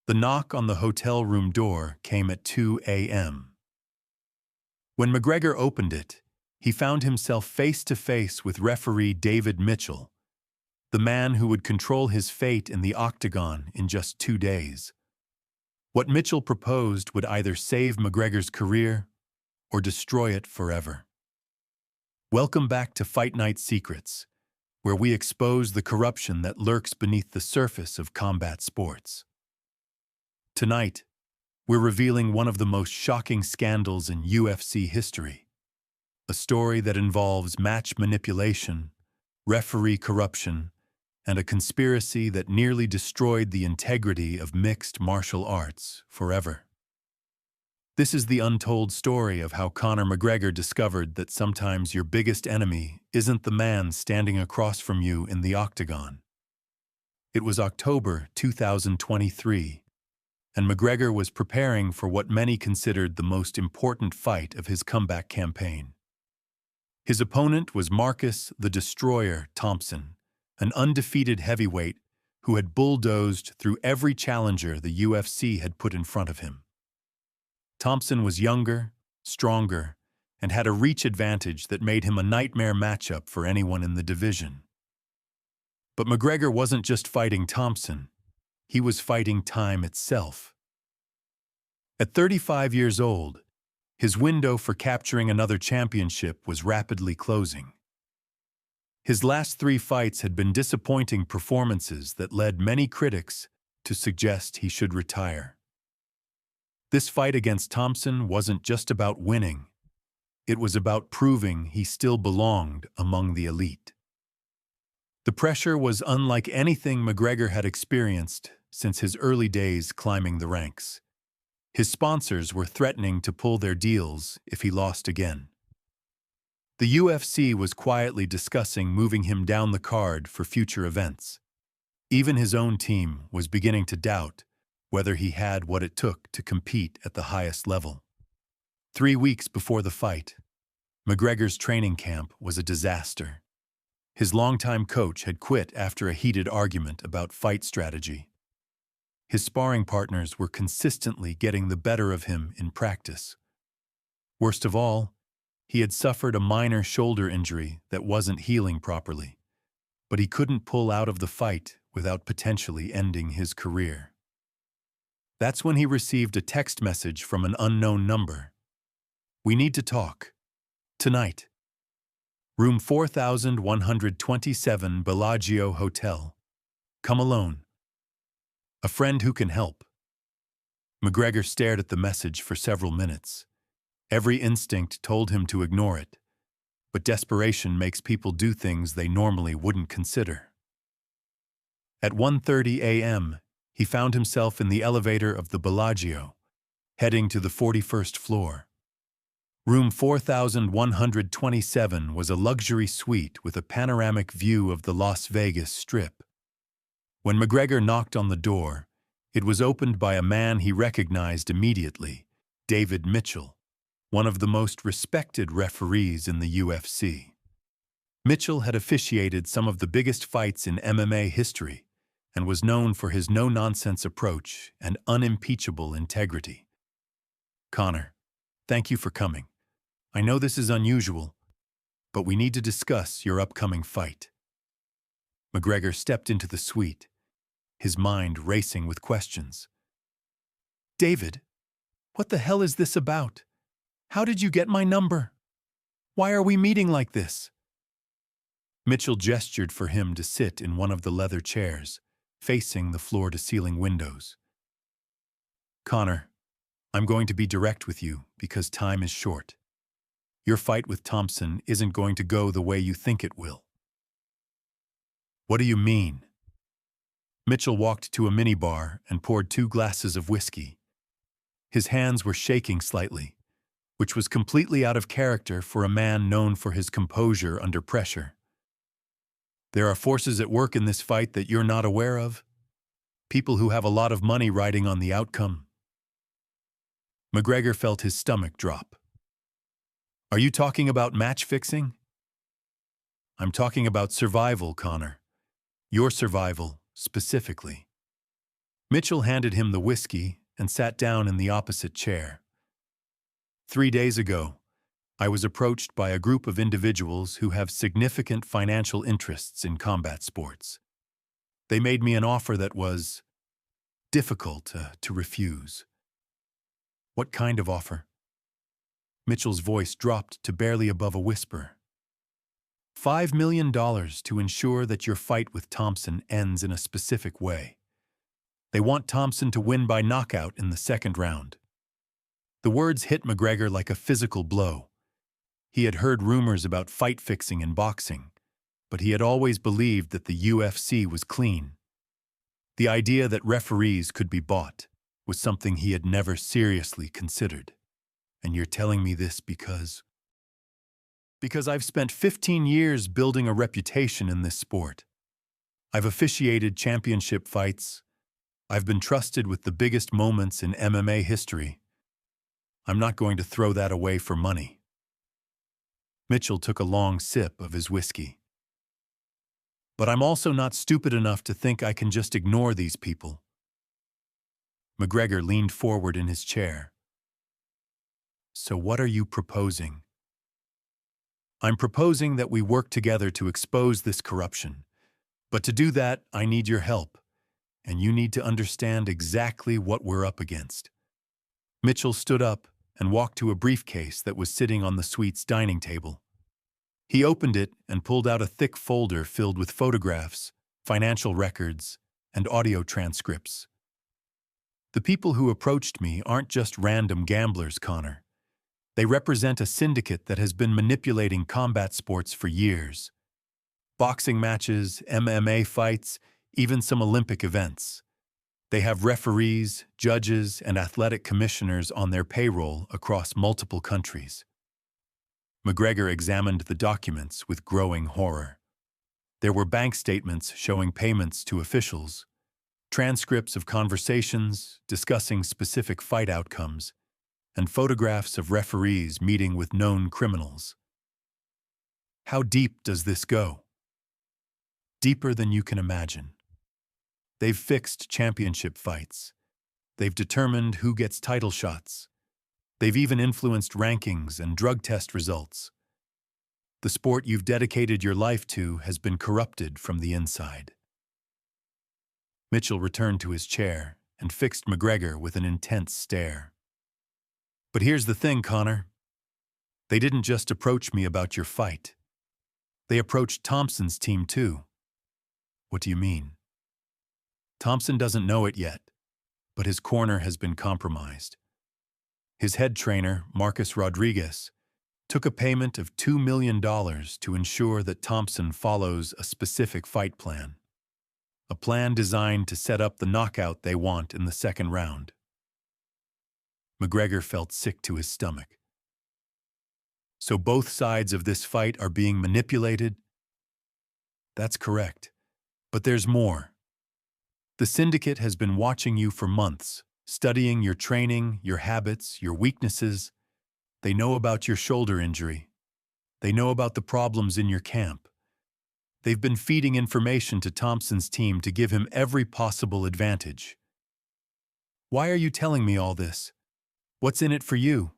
The knock on the hotel room door came at 2 a.m. When McGregor opened it, he found himself face to face with referee David Mitchell, the man who would control his fate in the octagon in just 2 days. What Mitchell proposed would either save McGregor's career or destroy it forever. Welcome back to Fight Night Secrets, where we expose the corruption that lurks beneath the surface of combat sports. Tonight, we're revealing one of the most shocking scandals in UFC history, a story that involves match manipulation, referee corruption, and a conspiracy that nearly destroyed the integrity of mixed martial arts forever. This is the untold story of how Conor McGregor discovered that sometimes your biggest enemy isn't the man standing across from you in the octagon. It was October 2023, and McGregor was preparing for what many considered the most important fight of his comeback campaign. His opponent was Marcus the Destroyer Thompson, an undefeated heavyweight who had bulldozed through every challenger the UFC had put in front of him. Thompson was younger, stronger, and had a reach advantage that made him a nightmare matchup for anyone in the division. But McGregor wasn't just fighting Thompson, he was fighting time itself. At 35 years old, his window for capturing another championship was rapidly closing. His last 3 fights had been disappointing performances that led many critics to suggest he should retire. This fight against Thompson wasn't just about winning. It was about proving he still belonged among the elite. The pressure was unlike anything McGregor had experienced since his early days climbing the ranks. His sponsors were threatening to pull their deals if he lost again. The UFC was quietly discussing moving him down the card for future events. Even his own team was beginning to doubt whether he had what it took to compete at the highest level. 3 weeks before the fight, McGregor's training camp was a disaster. His longtime coach had quit after a heated argument about fight strategy. His sparring partners were consistently getting the better of him in practice. Worst of all, he had suffered a minor shoulder injury that wasn't healing properly, but he couldn't pull out of the fight without potentially ending his career. That's when he received a text message from an unknown number. "We need to talk. Tonight. Room 4127 Bellagio Hotel. Come alone. A friend who can help." McGregor stared at the message for several minutes. Every instinct told him to ignore it, but desperation makes people do things they normally wouldn't consider. At 1:30 a.m., he found himself in the elevator of the Bellagio, heading to the 41st floor. Room 4127 was a luxury suite with a panoramic view of the Las Vegas Strip. When McGregor knocked on the door, it was opened by a man he recognized immediately, David Mitchell, one of the most respected referees in the UFC. Mitchell had officiated some of the biggest fights in MMA history and was known for his no-nonsense approach and unimpeachable integrity. "Conor, thank you for coming. I know this is unusual, but we need to discuss your upcoming fight." McGregor stepped into the suite, his mind racing with questions. "David, what the hell is this about? How did you get my number? Why are we meeting like this?" Mitchell gestured for him to sit in one of the leather chairs, facing the floor-to-ceiling windows. "Conor, I'm going to be direct with you because time is short. Your fight with Thompson isn't going to go the way you think it will." "What do you mean?" Mitchell walked to a minibar and poured 2 glasses of whiskey. His hands were shaking slightly, which was completely out of character for a man known for his composure under pressure. "There are forces at work in this fight that you're not aware of? People who have a lot of money riding on the outcome?" McGregor felt his stomach drop. "Are you talking about match fixing?" "I'm talking about survival, Conor. Your survival, specifically." Mitchell handed him the whiskey and sat down in the opposite chair. 3 days ago, I was approached by a group of individuals who have significant financial interests in combat sports. They made me an offer that was difficult to refuse. What kind of offer? Mitchell's voice dropped to barely above a whisper. $5 million to ensure that your fight with Thompson ends in a specific way. They want Thompson to win by knockout in the second round. The words hit McGregor like a physical blow. He had heard rumors about fight fixing in boxing, but he had always believed that the UFC was clean. The idea that referees could be bought was something he had never seriously considered. And you're telling me this because I've spent 15 years building a reputation in this sport. I've officiated championship fights. I've been trusted with the biggest moments in MMA history. I'm not going to throw that away for money. Mitchell took a long sip of his whiskey. But I'm also not stupid enough to think I can just ignore these people. McGregor leaned forward in his chair. So what are you proposing? I'm proposing that we work together to expose this corruption. But to do that, I need your help, and you need to understand exactly what we're up against. Mitchell stood up and walked to a briefcase that was sitting on the suite's dining table. He opened it and pulled out a thick folder filled with photographs, financial records, and audio transcripts. The people who approached me aren't just random gamblers, Conor. They represent a syndicate that has been manipulating combat sports for years. Boxing matches, MMA fights, even some Olympic events. They have referees, judges, and athletic commissioners on their payroll across multiple countries. McGregor examined the documents with growing horror. There were bank statements showing payments to officials, transcripts of conversations discussing specific fight outcomes, and photographs of referees meeting with known criminals. How deep does this go? Deeper than you can imagine. They've fixed championship fights. They've determined who gets title shots. They've even influenced rankings and drug test results. The sport you've dedicated your life to has been corrupted from the inside. Mitchell returned to his chair and fixed McGregor with an intense stare. But here's the thing, Conor. They didn't just approach me about your fight. They approached Thompson's team too. What do you mean? Thompson doesn't know it yet, but his corner has been compromised. His head trainer, Marcus Rodriguez, took a payment of $2 million to ensure that Thompson follows a specific fight plan. A plan designed to set up the knockout they want in the second round. McGregor felt sick to his stomach. So both sides of this fight are being manipulated? That's correct. But there's more. The syndicate has been watching you for months, studying your training, your habits, your weaknesses. They know about your shoulder injury. They know about the problems in your camp. They've been feeding information to Thompson's team to give him every possible advantage. Why are you telling me all this? What's in it for you?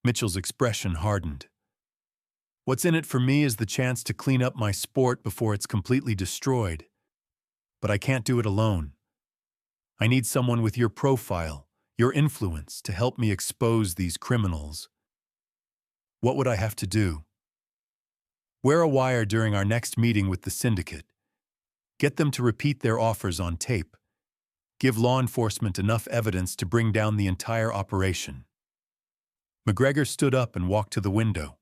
Mitchell's expression hardened. What's in it for me is the chance to clean up my sport before it's completely destroyed. But I can't do it alone. I need someone with your profile, your influence, to help me expose these criminals. What would I have to do? Wear a wire during our next meeting with the syndicate. Get them to repeat their offers on tape. Give law enforcement enough evidence to bring down the entire operation. McGregor stood up and walked to the window,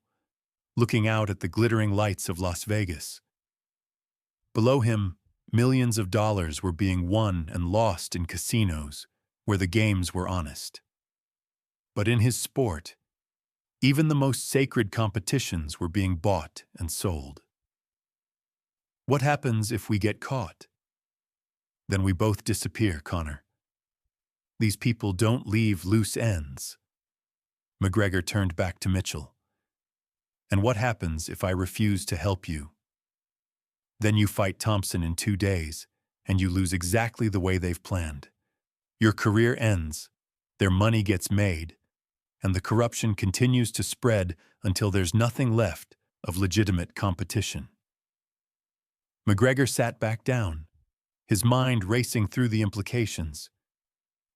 looking out at the glittering lights of Las Vegas. Below him, millions of dollars were being won and lost in casinos where the games were honest. But in his sport, even the most sacred competitions were being bought and sold. What happens if we get caught? Then we both disappear, Conor. These people don't leave loose ends. McGregor turned back to Mitchell. And what happens if I refuse to help you? Then you fight Thompson in 2 days, and you lose exactly the way they've planned. Your career ends, their money gets made, and the corruption continues to spread until there's nothing left of legitimate competition. McGregor sat back down, his mind racing through the implications.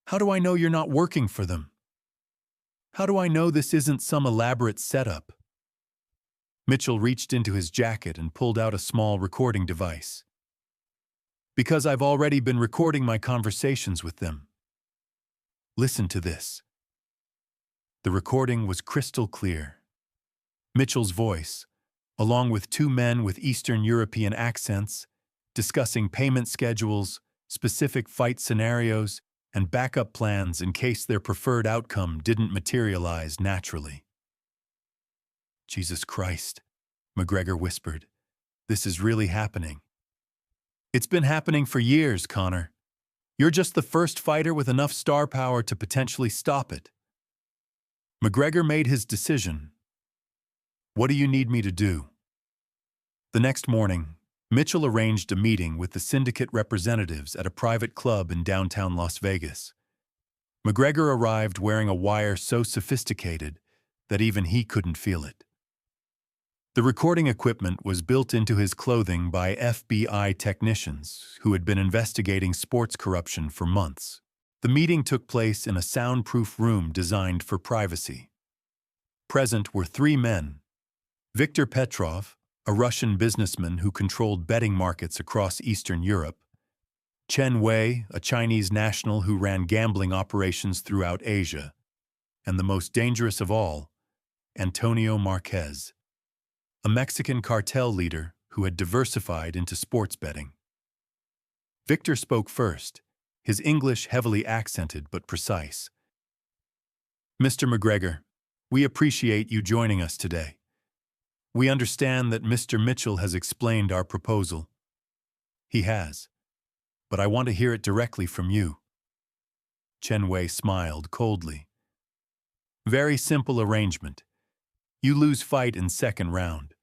How do I know you're not working for them? How do I know this isn't some elaborate setup? Mitchell reached into his jacket and pulled out a small recording device. Because I've already been recording my conversations with them. Listen to this. The recording was crystal clear. Mitchell's voice, along with two men with Eastern European accents, discussing payment schedules, specific fight scenarios, and backup plans in case their preferred outcome didn't materialize naturally. Jesus Christ, McGregor whispered. This is really happening. It's been happening for years, Conor. You're just the first fighter with enough star power to potentially stop it. McGregor made his decision. What do you need me to do? The next morning, Mitchell arranged a meeting with the syndicate representatives at a private club in downtown Las Vegas. McGregor arrived wearing a wire so sophisticated that even he couldn't feel it. The recording equipment was built into his clothing by FBI technicians who had been investigating sports corruption for months. The meeting took place in a soundproof room designed for privacy. Present were three men: Viktor Petrov, a Russian businessman who controlled betting markets across Eastern Europe; Chen Wei, a Chinese national who ran gambling operations throughout Asia; and the most dangerous of all, Antonio Marquez, a Mexican cartel leader who had diversified into sports betting. Victor spoke first, his English heavily accented but precise. Mr. McGregor, we appreciate you joining us today. We understand that Mr. Mitchell has explained our proposal. He has, but I want to hear it directly from you. Chen Wei smiled coldly. Very simple arrangement. You lose fight in second round.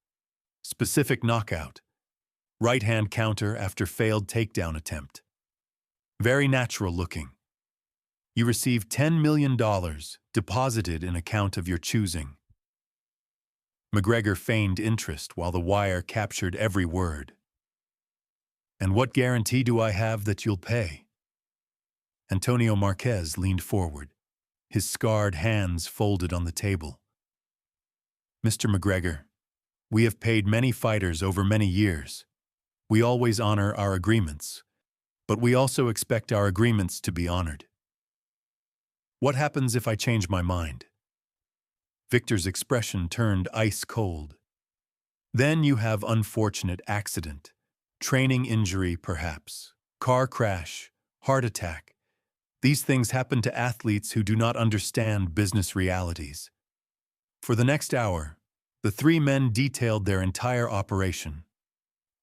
Specific knockout. Right-hand counter after failed takedown attempt. Very natural looking. You receive $10 million deposited in account of your choosing. McGregor feigned interest while the wire captured every word. And what guarantee do I have that you'll pay? Antonio Marquez leaned forward, his scarred hands folded on the table. Mr. McGregor, we have paid many fighters over many years. We always honor our agreements, but we also expect our agreements to be honored. What happens if I change my mind? Victor's expression turned ice cold. Then you have unfortunate accident, training injury perhaps, car crash, heart attack. These things happen to athletes who do not understand business realities. For the next hour, the three men detailed their entire operation.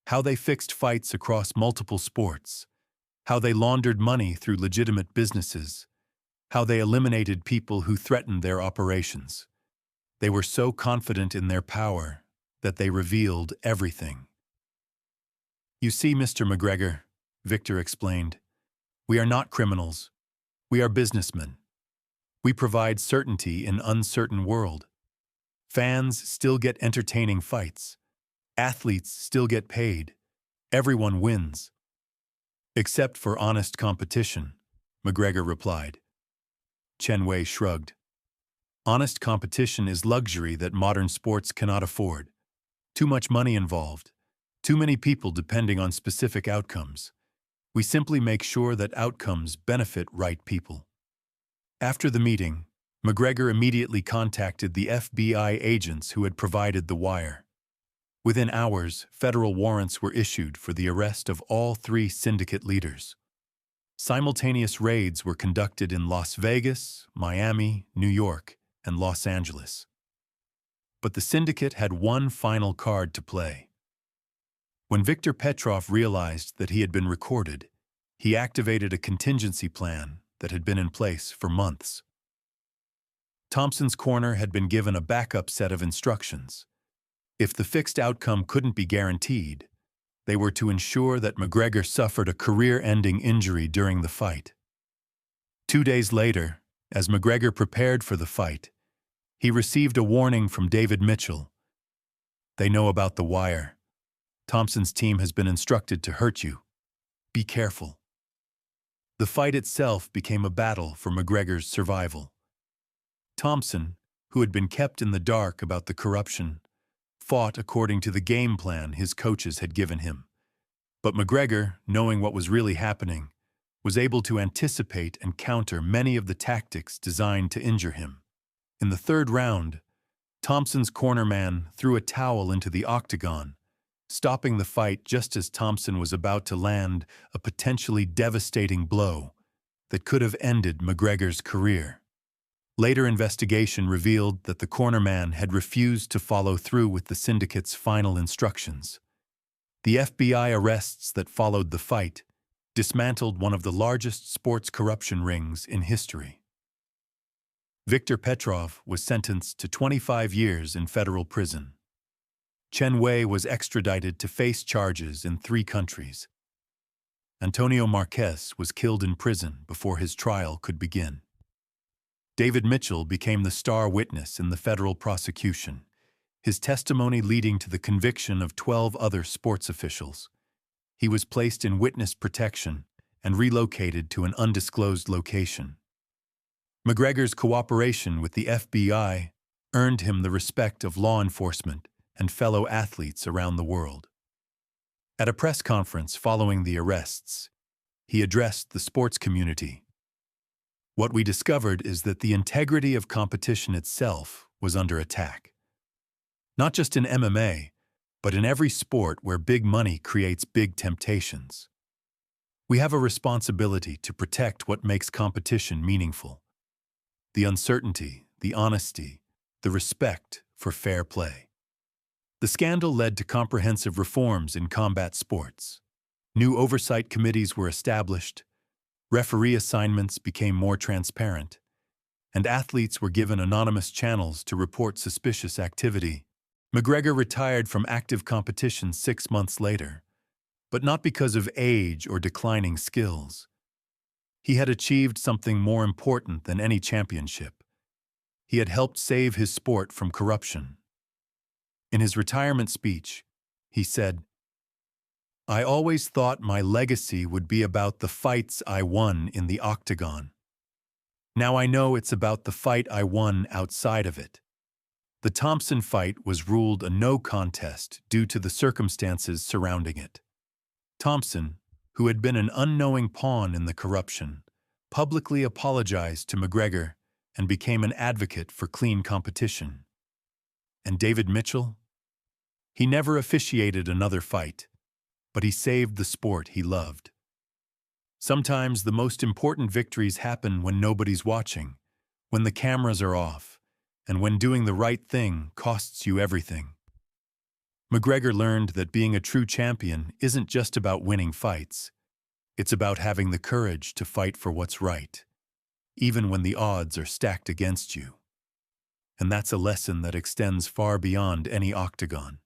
How they fixed fights across multiple sports, how they laundered money through legitimate businesses, how they eliminated people who threatened their operations. They were so confident in their power that they revealed everything. You see, Mr. McGregor, Victor explained, we are not criminals. We are businessmen. We provide certainty in an uncertain world. Fans still get entertaining fights. Athletes still get paid. Everyone wins. Except for honest competition, McGregor replied. Chen Wei shrugged. Honest competition is luxury that modern sports cannot afford. Too much money involved. Too many people depending on specific outcomes. We simply make sure that outcomes benefit right people. After the meeting, McGregor immediately contacted the FBI agents who had provided the wire. Within hours, federal warrants were issued for the arrest of all three syndicate leaders. Simultaneous raids were conducted in Las Vegas, Miami, New York, and Los Angeles. But the syndicate had one final card to play. When Viktor Petrov realized that he had been recorded, he activated a contingency plan that had been in place for months. Thompson's corner had been given a backup set of instructions. If the fixed outcome couldn't be guaranteed, They were to ensure that McGregor suffered a career-ending injury during the fight. 2 days later, as McGregor prepared for the fight, he received a warning from David Mitchell. "They know about the wire. Thompson's team has been instructed to hurt you. Be careful." The fight itself became a battle for McGregor's survival. Thompson, who had been kept in the dark about the corruption, fought according to the game plan his coaches had given him. But McGregor, knowing what was really happening, was able to anticipate and counter many of the tactics designed to injure him. In the third round, Thompson's cornerman threw a towel into the octagon, stopping the fight just as Thompson was about to land a potentially devastating blow that could have ended McGregor's career. Later investigation revealed that the cornerman had refused to follow through with the syndicate's final instructions. The FBI arrests that followed the fight dismantled one of the largest sports corruption rings in history. Viktor Petrov was sentenced to 25 years in federal prison. Chen Wei was extradited to face charges in 3 countries. Antonio Marquez was killed in prison before his trial could begin. David Mitchell became the star witness in the federal prosecution, his testimony leading to the conviction of 12 other sports officials. He was placed in witness protection and relocated to an undisclosed location. McGregor's cooperation with the FBI earned him the respect of law enforcement and fellow athletes around the world. At a press conference following the arrests, he addressed the sports community. "What we discovered is that the integrity of competition itself was under attack. Not just in MMA, but in every sport where big money creates big temptations. We have a responsibility to protect what makes competition meaningful. The uncertainty, the honesty, the respect for fair play." The scandal led to comprehensive reforms in combat sports. New oversight committees were established, referee assignments became more transparent, and athletes were given anonymous channels to report suspicious activity. McGregor retired from active competition 6 months later, but not because of age or declining skills. He had achieved something more important than any championship. He had helped save his sport from corruption. In his retirement speech, he said, "I always thought my legacy would be about the fights I won in the octagon. Now I know it's about the fight I won outside of it." The Thompson fight was ruled a no contest due to the circumstances surrounding it. Thompson, who had been an unknowing pawn in the corruption, publicly apologized to McGregor and became an advocate for clean competition. And David Mitchell? He never officiated another fight, but he saved the sport he loved. Sometimes the most important victories happen when nobody's watching, when the cameras are off, and when doing the right thing costs you everything. McGregor learned that being a true champion isn't just about winning fights. It's about having the courage to fight for what's right, even when the odds are stacked against you. And that's a lesson that extends far beyond any octagon.